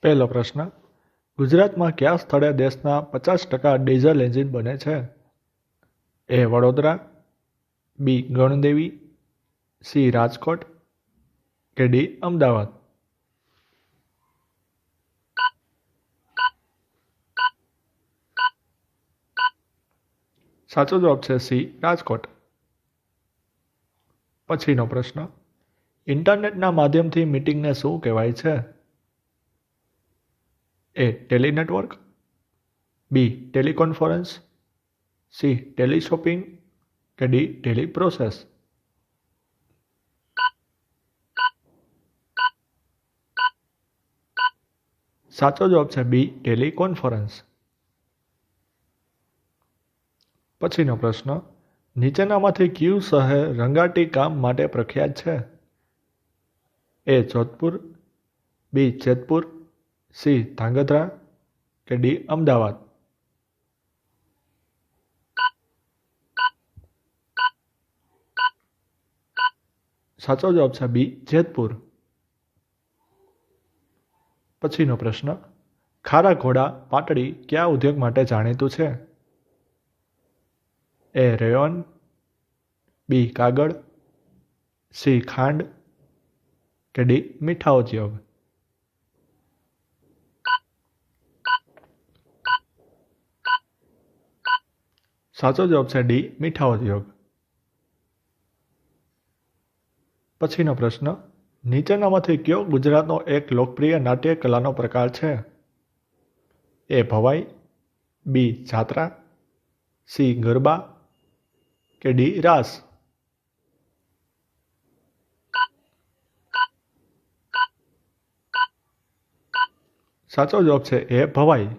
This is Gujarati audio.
પહેલો પ્રશ્ન, ગુજરાતમાં કયા સ્થળે દેશના 50% ડીઝલ એન્જિન બને છે? એ વડોદરા, બી ગણદેવી, સી રાજકોટ કે ડી અમદાવાદ? સાચો જવાબ છે સી રાજકોટ. પછીનો પ્રશ્ન, ઇન્ટરનેટના માધ્યમથી મીટિંગને શું કહેવાય છે? એ ટેલિનેટવર્ક, બી ટેલિકોન્ફરન્સ, સી ટેલિશોપિંગ કે ડી ટેલિપ્રોસેસ? સાચો જવાબ છે બી ટેલિકોન્ફરન્સ. પછીનો પ્રશ્ન, નીચેનામાંથી કયું શહેર રંગાટી કામ માટે પ્રખ્યાત છે? એ જોધપુર, બી જેતપુર, સી ધાંગધ્રા કે ડી અમદાવાદ? સાચો જવાબ છે બી જેતપુર. પછીનો પ્રશ્ન, ખારા ઘોડા પાટડી કયા ઉદ્યોગ માટે જાણીતું છે? એ રેયોન, બી કાગળ, સી ખાંડ કે ડી મીઠા ઉદ્યોગ? સાચો જવાબ છે ડી મીઠા ઉદ્યોગ. પછીનો પ્રશ્ન, નીચેનામાંથી કયો ગુજરાતનો એક લોકપ્રિય નાટ્ય કલાનો પ્રકાર છે? એ ભવાઈ, બી જાત્રા, સી ગરબા કે ડી રાસ? સાચો જવાબ છે એ ભવાઈ.